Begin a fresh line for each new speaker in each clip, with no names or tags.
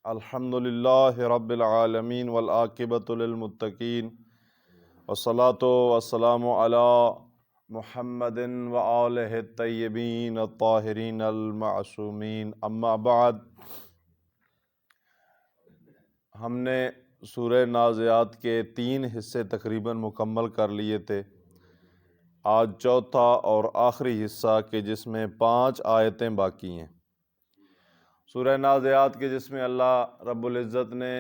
الحمد للہ رب العالمین والعاقبۃ للمتقین والصلاة والسلام علی محمد وآلہ الطیبین الطاہرین المعصومین، اما بعد۔ ہم نے سورہ نازعات کے 3 حصے تقریباً مکمل کر لیے تھے۔ آج چوتھا اور آخری حصہ کہ جس میں 5 آیتیں باقی ہیں سورہ نازعات کے، جس میں اللہ رب العزت نے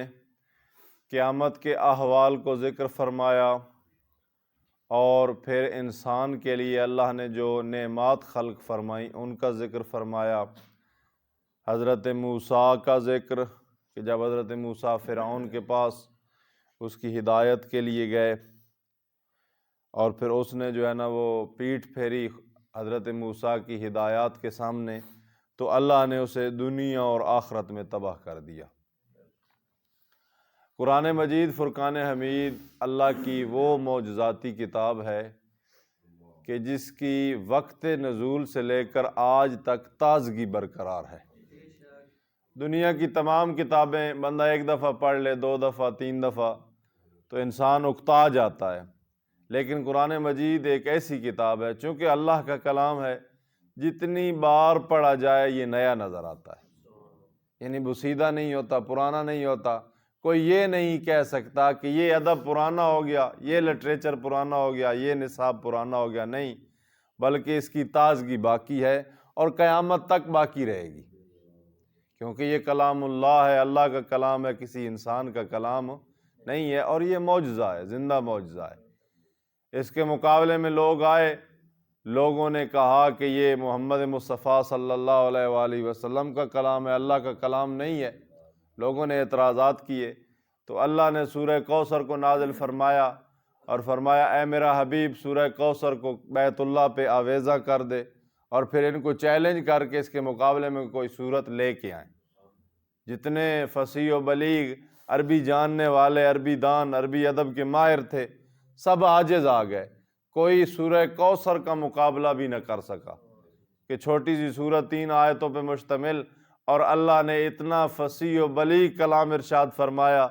قیامت کے احوال کو ذکر فرمایا اور پھر انسان کے لیے اللہ نے جو نعمات خلق فرمائیں ان کا ذکر فرمایا۔ حضرت موسیٰ کا ذکر کہ جب حضرت موسیٰ فرعون کے پاس اس کی ہدایت کے لیے گئے اور پھر اس نے جو ہے نا وہ پیٹھ پھیری حضرت موسیٰ کی ہدایات کے سامنے، تو اللہ نے اسے دنیا اور آخرت میں تباہ کر دیا۔ قرآن مجید فرقان حمید اللہ کی وہ معجزاتی کتاب ہے کہ جس کی وقت نزول سے لے کر آج تک تازگی برقرار ہے۔ دنیا کی تمام کتابیں بندہ ایک دفعہ پڑھ لے، 2 دفعہ 3 دفعہ تو انسان اکتا جاتا ہے، لیکن قرآن مجید ایک ایسی کتاب ہے، چونکہ اللہ کا کلام ہے، جتنی بار پڑھا جائے یہ نیا نظر آتا ہے، یعنی بسیدہ نہیں ہوتا، پرانا نہیں ہوتا۔ کوئی یہ نہیں کہہ سکتا کہ یہ ادب پرانا ہو گیا، یہ لٹریچر پرانا ہو گیا، یہ نصاب پرانا ہو گیا، نہیں، بلکہ اس کی تازگی باقی ہے اور قیامت تک باقی رہے گی، کیونکہ یہ کلام اللہ ہے، اللہ کا کلام ہے، کسی انسان کا کلام نہیں ہے، اور یہ معجزہ ہے، زندہ معجزہ ہے۔ اس کے مقابلے میں لوگ آئے، لوگوں نے کہا کہ یہ محمد مصطفیٰ صلی اللہ علیہ وآلہ وسلم کا کلام ہے، اللہ کا کلام نہیں ہے۔ لوگوں نے اعتراضات کیے تو اللہ نے سورہ کوثر کو نازل فرمایا اور فرمایا، اے میرا حبیب سورہ کوثر کو بیت اللہ پہ آویزہ کر دے، اور پھر ان کو چیلنج کر کے اس کے مقابلے میں کوئی صورت لے کے آئیں۔ جتنے فصیح و بلیغ عربی جاننے والے، عربی دان، عربی ادب کے ماہر تھے، سب عاجز آ گئے، کوئی سورہ کوثر کا مقابلہ بھی نہ کر سکا کہ چھوٹی سی سورت 3 آیتوں پہ مشتمل، اور اللہ نے اتنا فصیح و بلیغ کلام ارشاد فرمایا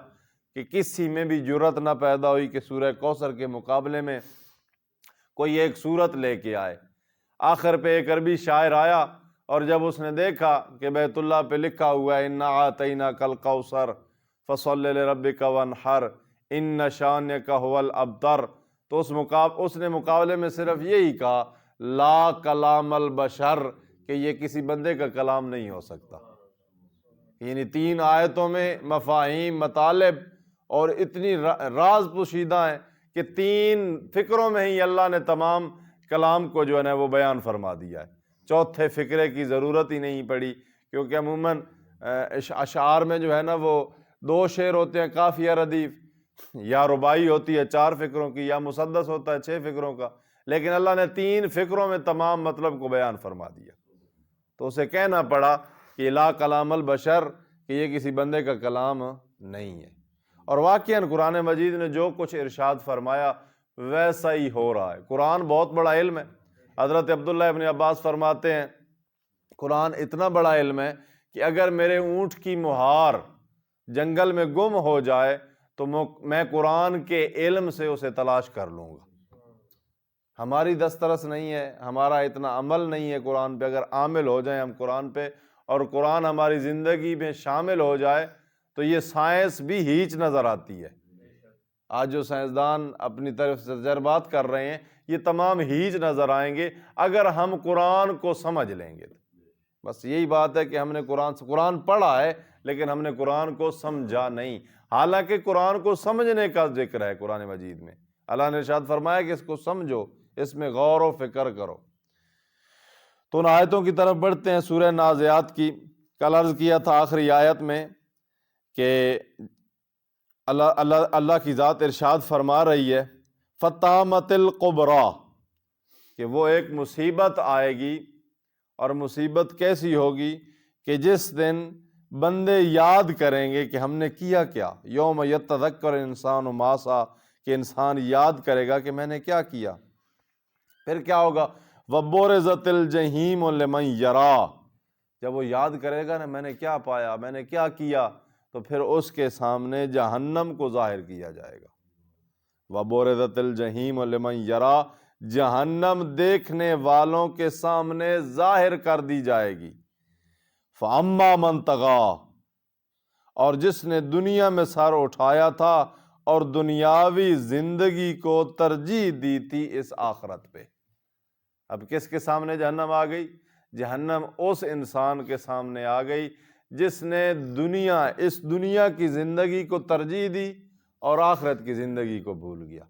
کہ کسی میں بھی جرأت نہ پیدا ہوئی کہ سورہ کوثر کے مقابلے میں کوئی ایک سورت لے کے آئے۔ آخر پہ ایک عربی شاعر آیا، اور جب اس نے دیکھا کہ بیت اللہ پہ لکھا ہوا ہے اِنَّا أَعْطَيْنَاكَ الْكَوْثَرَ فَصَلِّ لِرَبِّكَ وَانْحَرْ إِنَّ شَانِئَكَ هُوَ الْأَبْتَرُ، تو اس نے مقابلے میں صرف یہی کہا، لا کلام البشر، کہ یہ کسی بندے کا کلام نہیں ہو سکتا۔ یعنی 3 آیتوں میں مفاہیم، مطالب اور اتنی راز پوشیدہ ہیں کہ 3 فکروں میں ہی اللہ نے تمام کلام کو جو ہے نا وہ بیان فرما دیا ہے۔ چوتھے فکرے کی ضرورت ہی نہیں پڑی، کیونکہ عموماً اشعار میں جو ہے نا وہ 2 شعر ہوتے ہیں قافیہ ردیف، یا رباعی ہوتی ہے 4 فکروں کی، یا مسدس ہوتا ہے 6 فکروں کا، لیکن اللہ نے 3 فکروں میں تمام مطلب کو بیان فرما دیا، تو اسے کہنا پڑا کہ لا کلام البشر، کہ یہ کسی بندے کا کلام نہیں ہے۔ اور واقعاً قرآن مجید نے جو کچھ ارشاد فرمایا ویسا ہی ہو رہا ہے۔ قرآن بہت بڑا علم ہے۔ حضرت عبداللہ ابن عباس فرماتے ہیں، قرآن اتنا بڑا علم ہے کہ اگر میرے اونٹ کی مہار جنگل میں گم ہو جائے تو میں قرآن کے علم سے اسے تلاش کر لوں گا۔ ہماری دسترس نہیں ہے، ہمارا اتنا عمل نہیں ہے قرآن پہ، اگر عامل ہو جائیں ہم قرآن پہ اور قرآن ہماری زندگی میں شامل ہو جائے تو یہ سائنس بھی ہیچ نظر آتی ہے۔ آج جو سائنسدان اپنی طرف سے تجربات کر رہے ہیں یہ تمام ہیچ نظر آئیں گے اگر ہم قرآن کو سمجھ لیں گے۔ بس یہی بات ہے کہ ہم نے قرآن پڑھا ہے لیکن ہم نے قرآن کو سمجھا نہیں، حالانکہ قرآن کو سمجھنے کا ذکر ہے قرآن مجید میں۔ اللہ نے ارشاد فرمایا کہ اس کو سمجھو، اس میں غور و فکر کرو۔ تو ان آیتوں کی طرف بڑھتے ہیں، سورہ نازعات کی۔ کل عرض کیا تھا آخری آیت میں کہ اللہ کی ذات ارشاد فرما رہی ہے فَالطَّامَةِ الْكُبْرَىٰ، کہ وہ ایک مصیبت آئے گی، اور مصیبت کیسی ہوگی کہ جس دن بندے یاد کریں گے کہ ہم نے کیا کیا۔ یوم یتذکر الانسان ما سعی، کہ انسان یاد کرے گا کہ میں نے کیا کیا۔ پھر کیا ہوگا، وَبُرِزَتِ الْجَحِیمُ لِمَنْ یَرَىٰ، جب وہ یاد کرے گا نا میں نے کیا پایا، میں نے کیا کیا، تو پھر اس کے سامنے جہنم کو ظاہر کیا جائے گا۔ وَبُرِزَتِ الْجَحِیمُ لِمَنْ یَرَیٰ، جہنم دیکھنے والوں کے سامنے ظاہر کر دی جائے گی۔ فَأَمَّا مَنْ طَغَىٰ، اور جس نے دنیا میں سر اٹھایا تھا اور دنیاوی زندگی کو ترجیح دی تھی اس آخرت پہ۔ اب کس کے سامنے جہنم آ گئی؟ جہنم اس انسان کے سامنے آ گئی جس نے اس دنیا کی زندگی کو ترجیح دی اور آخرت کی زندگی کو بھول گیا۔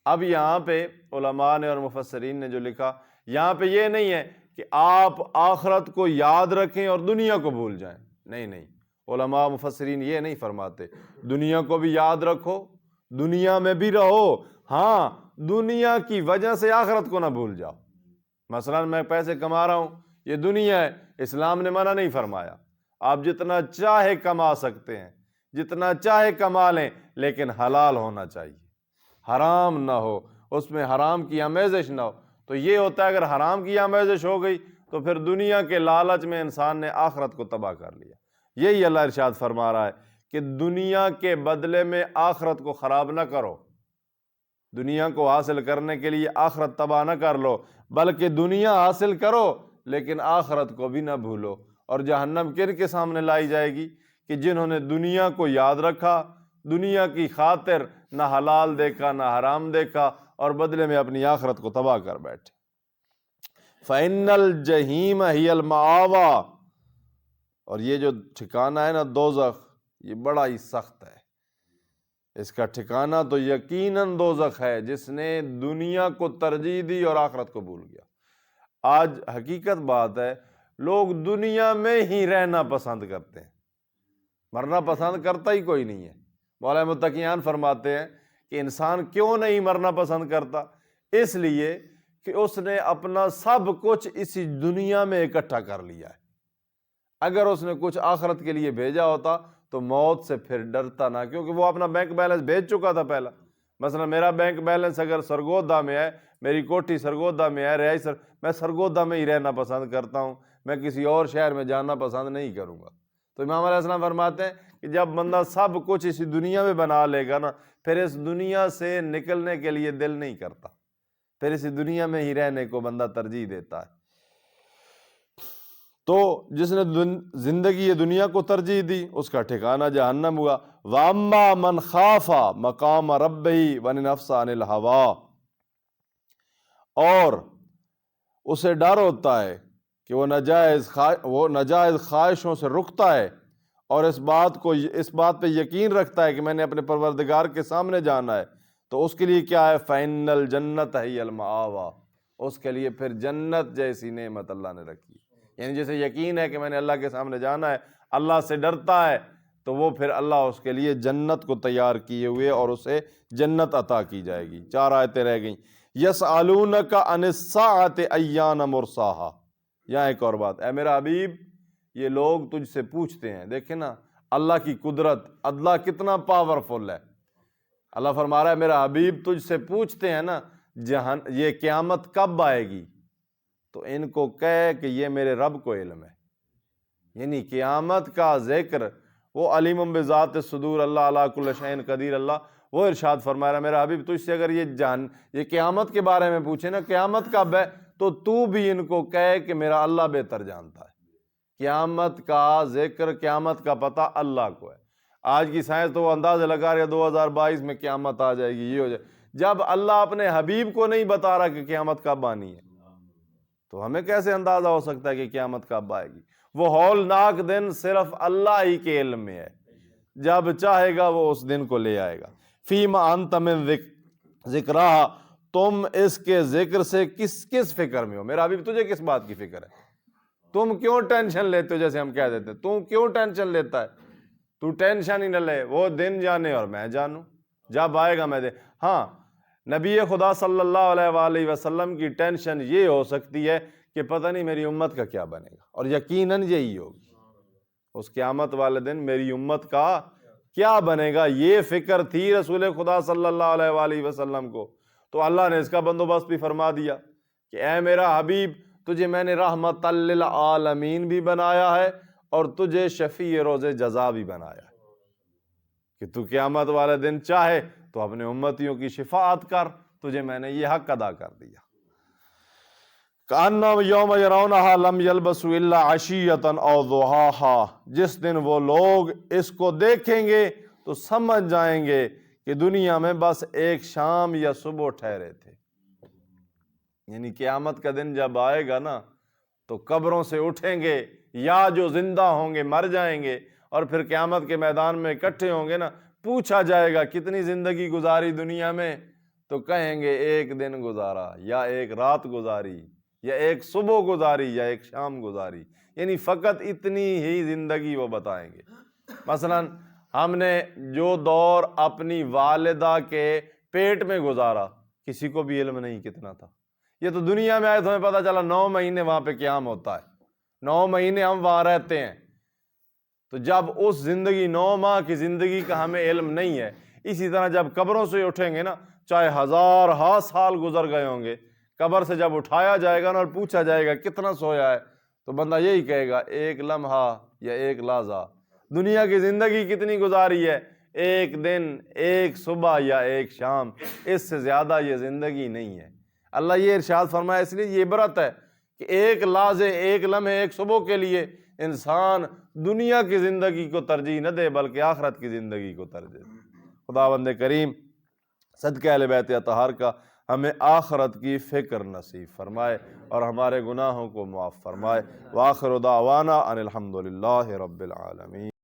اب یہاں پہ علماء نے اور مفسرین نے جو لکھا، یہاں پہ یہ نہیں ہے کہ آپ آخرت کو یاد رکھیں اور دنیا کو بھول جائیں، نہیں، علماء مفسرین یہ نہیں فرماتے۔ دنیا کو بھی یاد رکھو، دنیا میں بھی رہو، ہاں دنیا کی وجہ سے آخرت کو نہ بھول جاؤ۔ مثلا میں پیسے کما رہا ہوں، یہ دنیا ہے، اسلام نے منع نہیں فرمایا، آپ جتنا چاہے کما سکتے ہیں، جتنا چاہے کما لیں، لیکن حلال ہونا چاہیے، حرام نہ ہو، اس میں حرام کی آمیزش نہ ہو۔ تو یہ ہوتا ہے اگر حرام کی آمیزش ہو گئی تو پھر دنیا کے لالچ میں انسان نے آخرت کو تباہ کر لیا۔ یہی اللہ ارشاد فرما رہا ہے کہ دنیا کے بدلے میں آخرت کو خراب نہ کرو، دنیا کو حاصل کرنے کے لیے آخرت تباہ نہ کر لو، بلکہ دنیا حاصل کرو لیکن آخرت کو بھی نہ بھولو۔ اور جہنم کن کے سامنے لائی جائے گی؟ کہ جنہوں نے دنیا کو یاد رکھا، دنیا کی خاطر نہ حلال دیکھا نہ حرام دیکھا، اور بدلے میں اپنی آخرت کو تباہ کر بیٹھے۔ فَإِنَّ الْجَحِیمَ هِیَ الْمَآوَىٰ، اور یہ جو ٹھکانہ ہے نا دوزخ، یہ بڑا ہی سخت ہے، اس کا ٹھکانہ تو یقیناً دوزخ ہے جس نے دنیا کو ترجیح دی اور آخرت کو بھول گیا۔ آج حقیقت بات ہے، لوگ دنیا میں ہی رہنا پسند کرتے ہیں، مرنا پسند کرتا ہی کوئی نہیں ہے۔ مولانا متقیان فرماتے ہیں کہ انسان کیوں نہیں مرنا پسند کرتا؟ اس لیے کہ اس نے اپنا سب کچھ اسی دنیا میں اکٹھا کر لیا ہے۔ اگر اس نے کچھ آخرت کے لیے بھیجا ہوتا تو موت سے پھر ڈرتا نہ، کیونکہ وہ اپنا بینک بیلنس بھیج چکا تھا پہلا۔ مثلا میرا بینک بیلنس اگر سرگودا میں ہے، میری کوٹھی سرگودا میں ہے، میں سرگودا میں ہی رہنا پسند کرتا ہوں، میں کسی اور شہر میں جانا پسند نہیں کروں گا۔ تو امام علیہ السلام فرماتے ہیں کہ جب بندہ سب کچھ اسی دنیا میں بنا لے گا نا، پھر اس دنیا سے نکلنے کے لیے دل نہیں کرتا، پھر اسی دنیا میں ہی رہنے کو بندہ ترجیح دیتا ہے۔ تو جس نے زندگی دنیا کو ترجیح دی اس کا ٹھکانہ جہنم ہوا۔ وَأَمَّا مَنْ خَافَ مَقَامَ رَبِّهِ وَنَهَى عَنِ الْهَوَىٰ، اور اسے ڈر ہوتا ہے کہ وہ ناجائز خواہشوں سے رکتا ہے اور اس بات پہ یقین رکھتا ہے کہ میں نے اپنے پروردگار کے سامنے جانا ہے، تو اس کے لیے کیا ہے؟ فَإِنَّ الْجَنَّةَ هِيَ الْمَآوَىٰ، اس کے لیے پھر جنت جیسی نعمت اللہ نے رکھی۔ یعنی جیسے یقین ہے کہ میں نے اللہ کے سامنے جانا ہے، اللہ سے ڈرتا ہے، تو وہ پھر اللہ اس کے لیے جنت کو تیار کیے ہوئے اور اسے جنت عطا کی جائے گی۔ 4 آیتیں رہ گئیں۔ یسألونک عن الساعۃ ایان مرساہا، یہاں ایک اور بات، اے میرا حبیب یہ لوگ تجھ سے پوچھتے ہیں، دیکھیں نا اللہ کی قدرت، اللہ کتنا پاورفل ہے۔ اللہ فرما رہا ہے میرا حبیب تجھ سے پوچھتے ہیں نا یہ قیامت کب آئے گی، تو ان کو کہے کہ یہ میرے رب کو علم ہے۔ یعنی قیامت کا ذکر، وہ علیم بذات الصدور، اللہ علی کل شیء قدیر، اللہ وہ ارشاد فرما رہا ہے میرا حبیب تجھ سے اگر یہ قیامت کے بارے میں پوچھے نا قیامت کب ہے، تو بھی ان کو کہے کہ میرا اللہ بہتر جانتا ہے۔ قیامت کا ذکر، قیامت کا پتہ اللہ کو ہے۔ آج کی سائنس تو وہ اندازہ لگا رہی ہے 2022 میں قیامت آ جائے گی، یہ ہو جائے، جب اللہ اپنے حبیب کو نہیں بتا رہا کہ قیامت کب آنی ہے، تو ہمیں کیسے اندازہ ہو سکتا ہے کہ قیامت کب آئے گی؟ وہ ہولناک دن صرف اللہ ہی کے علم میں ہے، جب چاہے گا وہ اس دن کو لے آئے گا۔ فیما انت من ذکرہا، تم اس کے ذکر سے کس فکر میں ہو؟ میرا حبیب تجھے کس بات کی فکر ہے؟ تم کیوں ٹینشن لیتے ہو؟ جیسے ہم کہہ دیتے ہیں تو کیوں ٹینشن لیتا ہے؟ تو ٹینشن ہی نہ لے، وہ دن جانے اور میں جانوں، جب آئے گا میں دے۔ ہاں نبی خدا صلی اللہ علیہ وآلہ وسلم کی ٹینشن یہ ہو سکتی ہے کہ پتہ نہیں میری امت کا کیا بنے گا، اور یقیناً یہی ہوگی، اس قیامت والے دن میری امت کا کیا بنے گا، یہ فکر تھی رسول خدا صلی اللہ علیہ وآلہ وسلم کو۔ تو اللہ نے اس کا بندوبست بھی فرما دیا کہ اے میرا حبیب تجھے میں نے رحمت للعالمین بھی بنایا ہے اور تجھے شفیع روز جزا بھی بنایا کہ تو قیامت والے دن چاہے تو اپنے امتیوں کی شفاعت کر، تجھے میں نے یہ حق ادا کر دیا۔ کأنہم یوم یرونہا لم یلبسوا الا عشیۃ او ضحاہا، جس دن وہ لوگ اس کو دیکھیں گے تو سمجھ جائیں گے کہ دنیا میں بس ایک شام یا صبح ٹھہرے تھے۔ یعنی قیامت کا دن جب آئے گا نا تو قبروں سے اٹھیں گے، یا جو زندہ ہوں گے مر جائیں گے، اور پھر قیامت کے میدان میں اکٹھے ہوں گے نا، پوچھا جائے گا کتنی زندگی گزاری دنیا میں، تو کہیں گے ایک دن گزارا، یا ایک رات گزاری، یا ایک صبح گزاری، یا ایک شام گزاری، یعنی فقط اتنی ہی زندگی وہ بتائیں گے۔ مثلا ہم نے جو دور اپنی والدہ کے پیٹ میں گزارا، کسی کو بھی علم نہیں کتنا تھا۔ یہ تو دنیا میں آئے تو ہمیں پتہ چلا 9 مہینے وہاں پہ قیام ہوتا ہے، 9 مہینے ہم وہاں رہتے ہیں۔ تو جب اس زندگی 9 ماہ کی زندگی کا ہمیں علم نہیں ہے، اسی طرح جب قبروں سے اٹھیں گے نا، چاہے ہزارہا سال گزر گئے ہوں گے، قبر سے جب اٹھایا جائے گا نا اور پوچھا جائے گا کتنا سویا ہے، تو بندہ یہی کہے گا ایک لمحہ یا ایک لحظہ۔ دنیا کی زندگی کتنی گزاری ہے؟ ایک دن، ایک صبح یا ایک شام، اس سے زیادہ یہ زندگی نہیں ہے۔ اللہ یہ ارشاد فرمایا، اس لیے یہ عبرت ہے کہ ایک لحظے، ایک لمحے، ایک صبح کے لیے انسان دنیا کی زندگی کو ترجیح نہ دے بلکہ آخرت کی زندگی کو ترجیح دے۔ خداوند کریم صدقہ اہل بیت اطہار کا ہمیں آخرت کی فکر نصیب فرمائے اور ہمارے گناہوں کو معاف فرمائے۔ وآخر دعوانا ان الحمد للہ رب العالمین۔